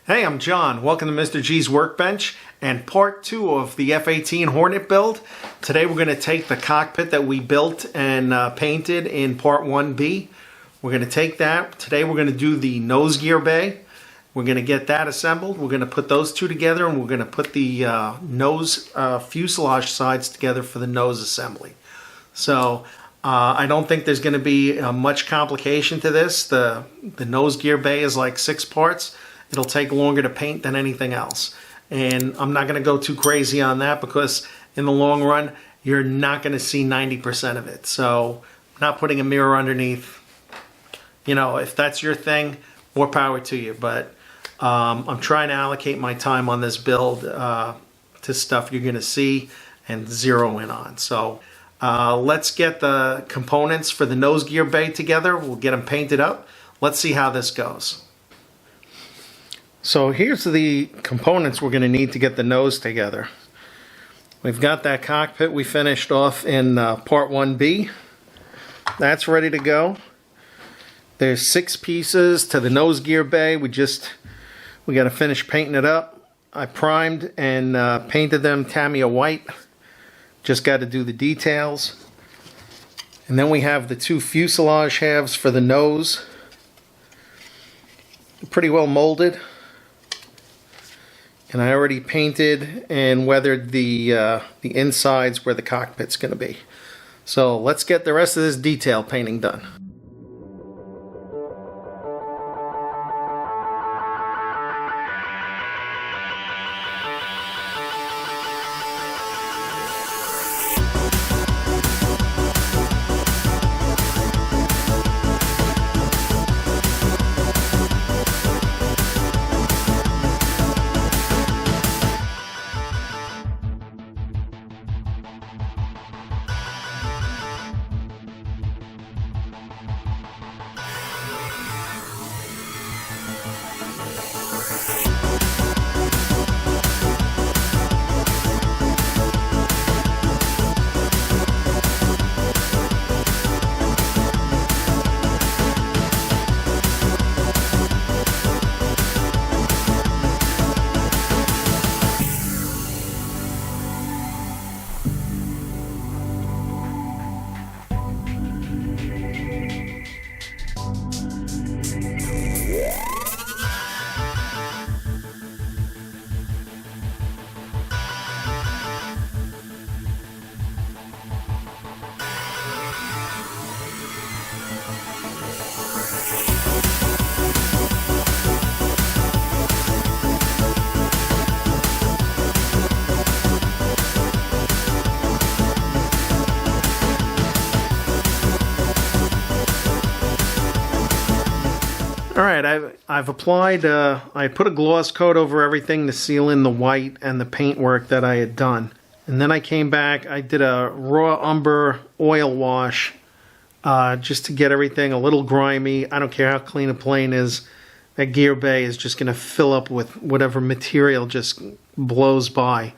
Hey, I'm John. Welcome to Mr. G's Workbench and part 2 of the F-18 Hornet build. Today we're going to take the cockpit that we built and painted in part 1B. We're going to take that. Today we're going to do the nose gear bay. We're going to get that assembled. We're going to put those two together and we're going to put the nose fuselage sides together for the nose assembly. So I don't think there's going to be much complication to this. The nose gear bay is like 6 parts. It'll take longer to paint than anything else. And I'm not going to go too crazy on that because in the long run, you're not going to see 90% of it. So I'm not putting a mirror underneath. You know, if that's your thing, more power to you. But I'm trying to allocate my time on this build to stuff you're going to see and zero in on. So let's get the components for the nose gear bay together. We'll get them painted up. Let's see how this goes. So here's the components we're going to need to get the nose together. We've got that cockpit we finished off in part 1B. That's ready to go. There's 6 pieces to the nose gear bay. We got to finish painting it up. I primed and painted them Tamiya white. Just got to do the details. And then we have the 2 fuselage halves for the nose. Pretty well molded. And I already painted and weathered the insides where the cockpit's going to be. So let's get the rest of this detail painting done. Alright, I've applied, I put a gloss coat over everything to seal in the white and the paint work that I had done. And then I came back, I did a raw umber oil wash just to get everything a little grimy. I don't care how clean a plane is, that gear bay is just going to fill up with whatever material just blows by.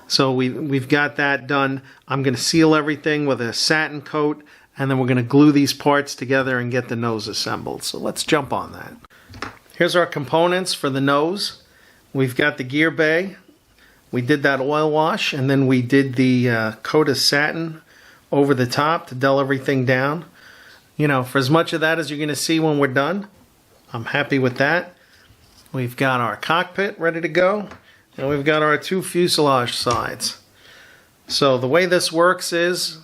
So we've got that done. I'm going to seal everything with a satin coat. And then we're going to glue these parts together and get the nose assembled. So let's jump on that. Here's our components for the nose. We've got the gear bay. We did that oil wash, and then we did the coat of satin over the top to dull everything down. You know, for as much of that as you're going to see when we're done, I'm happy with that. We've got our cockpit ready to go, and we've got our 2 fuselage sides. So the way this works is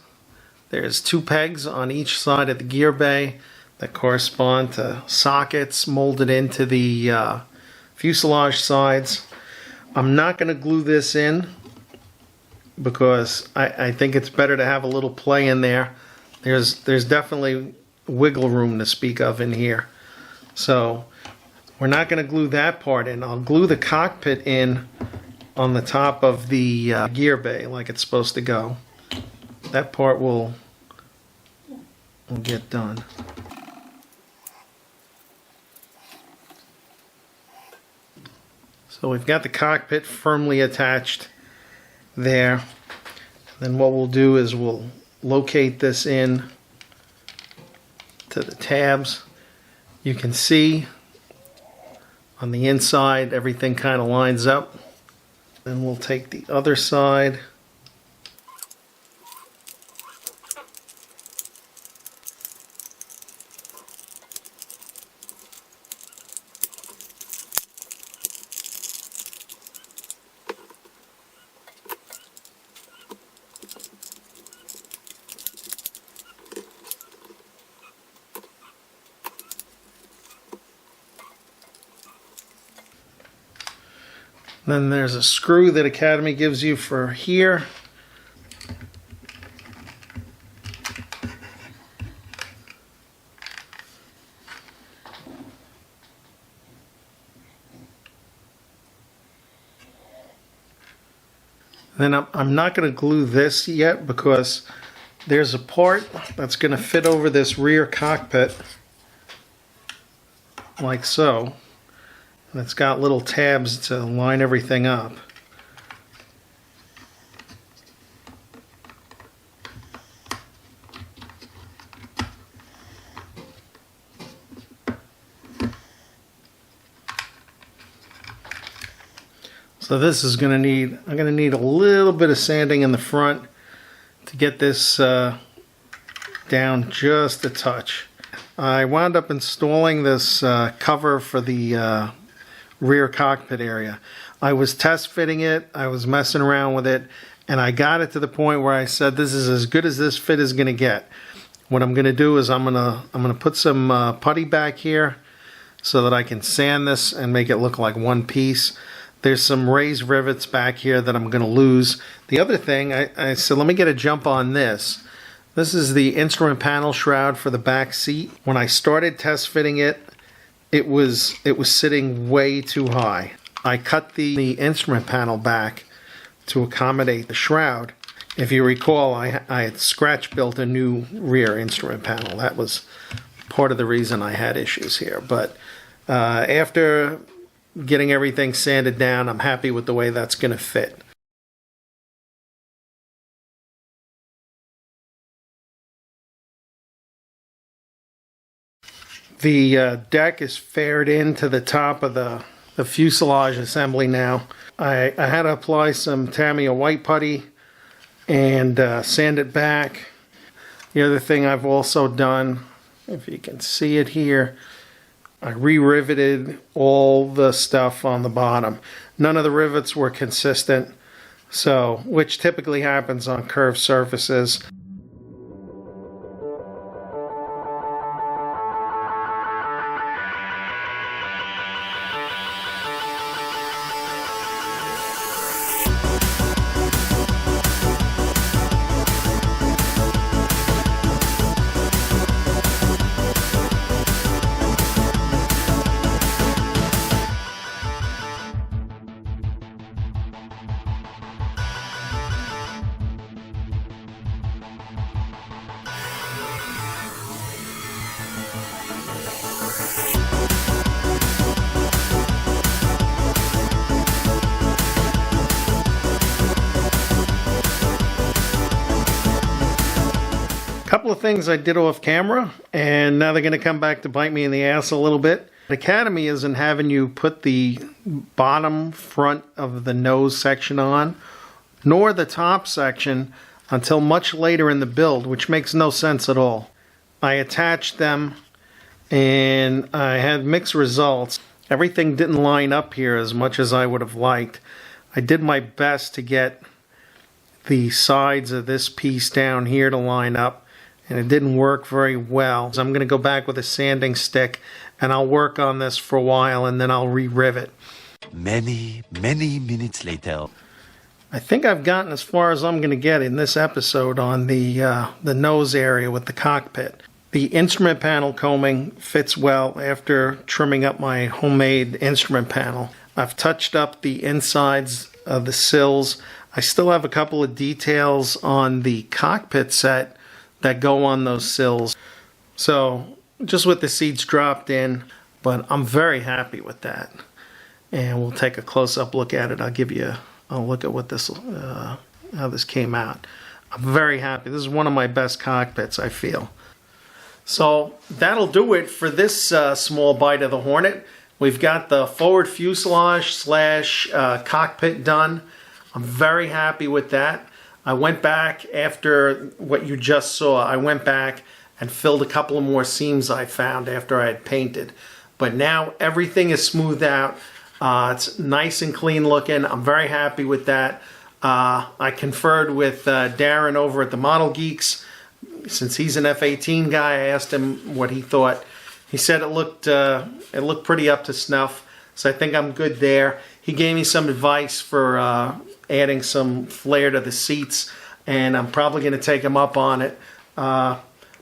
there's 2 pegs on each side of the gear bay that correspond to sockets molded into the fuselage sides. I'm not going to glue this in because I think it's better to have a little play in there. There's definitely wiggle room to speak of in here. So we're not going to glue that part in. I'll glue the cockpit in on the top of the gear bay like it's supposed to go. That part will get done. So we've got the cockpit firmly attached there. Then what we'll do is we'll locate this in to the tabs. You can see On the inside, everything kind of lines up. Then we'll take the other side. Then there's a screw that Academy gives you for here. Then I'm not going to glue this yet because there's a part that's going to fit over this rear cockpit like so. And it's got little tabs to line everything up. So this is I'm going to need a little bit of sanding in the front to get this down just a touch. I wound up installing this cover for the rear cockpit area. I was test fitting it, I was messing around with it, and I got it to the point where I said this is as good as this fit is going to get. What I'm going to do is I'm going to put some putty back here so that I can sand this and make it look like one piece. There's some raised rivets back here that I'm going to lose. The other thing, I said let me get a jump on this. This is the instrument panel shroud for the back seat. When I started test fitting it, it was sitting way too high. I cut the instrument panel back to accommodate the shroud. If you recall, I had scratch built a new rear instrument panel. That was part of the reason I had issues here. But after getting everything sanded down, I'm happy with the way that's going to fit. The deck is faired into the top of the fuselage assembly now. I had to apply some Tamiya white putty and sand it back. The other thing I've also done, if you can see it here, I re-riveted all the stuff on the bottom. None of the rivets were consistent, so which typically happens on curved surfaces. Couple of things I did off camera, and now they're going to come back to bite me in the ass a little bit. Academy isn't having you put the bottom front of the nose section on, nor the top section until much later in the build, which makes no sense at all. I attached them and I had mixed results. Everything didn't line up here as much as I would have liked. I did my best to get the sides of this piece down here to line up, and it didn't work very well. So I'm going to go back with a sanding stick and I'll work on this for a while and then I'll re-rivet. Many minutes later. I think I've gotten as far as I'm going to get in this episode on the nose area with the cockpit. The instrument panel combing fits well after trimming up my homemade instrument panel. I've touched up the insides of the sills. I still have a couple of details on the cockpit set that go on those sills. So just with the seats dropped in, but I'm very happy with that. And we'll take a close-up look at it. I'll give you a look at what this how this came out. I'm very happy. This is one of my best cockpits, I feel. So that'll do it for this small bite of the Hornet. We've got the forward fuselage slash cockpit done. I'm very happy with that. I went back after what you just saw. I went back and filled a couple of more seams I found after I had painted. But now everything is smoothed out. It's nice and clean looking. I'm very happy with that. I conferred with Darren over at the Model Geeks. Since he's an F-18 guy, I asked him what he thought. He said it looked pretty up to snuff, so I think I'm good there. He gave me some advice for adding some flare to the seats, and I'm probably going to take him up on it.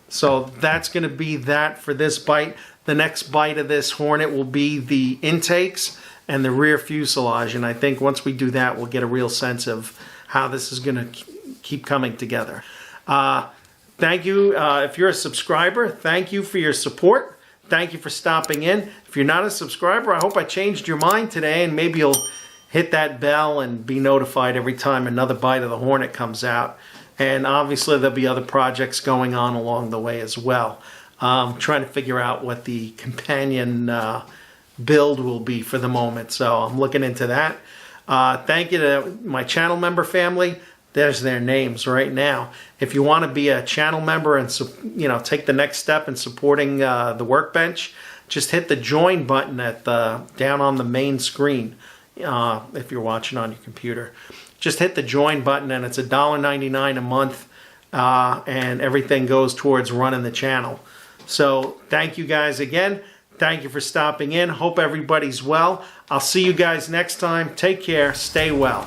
So that's going to be that for this bite. The next bite of this Hornet will be the intakes and the rear fuselage, and I think once we do that, we'll get a real sense of how this is going to keep coming together. Thank you. If you're a subscriber, thank you for your support. Thank you for stopping in. If you're not a subscriber, I hope I changed your mind today, and maybe you'll hit that bell and be notified every time another bite of the Hornet comes out. And obviously there'll be other projects going on along the way as well. Trying to figure out what the companion build will be for the moment. So I'm looking into that. Thank you to my channel member family. There's their names right now. If you want to be a channel member and take the next step in supporting the workbench, just hit the join button at down on the main screen. If you're watching on your computer, just hit the join button, and it's $1.99 a month, and everything goes towards running the channel. So thank you guys again. Thank you for stopping in. Hope everybody's well. I'll see you guys next time. Take care. Stay well.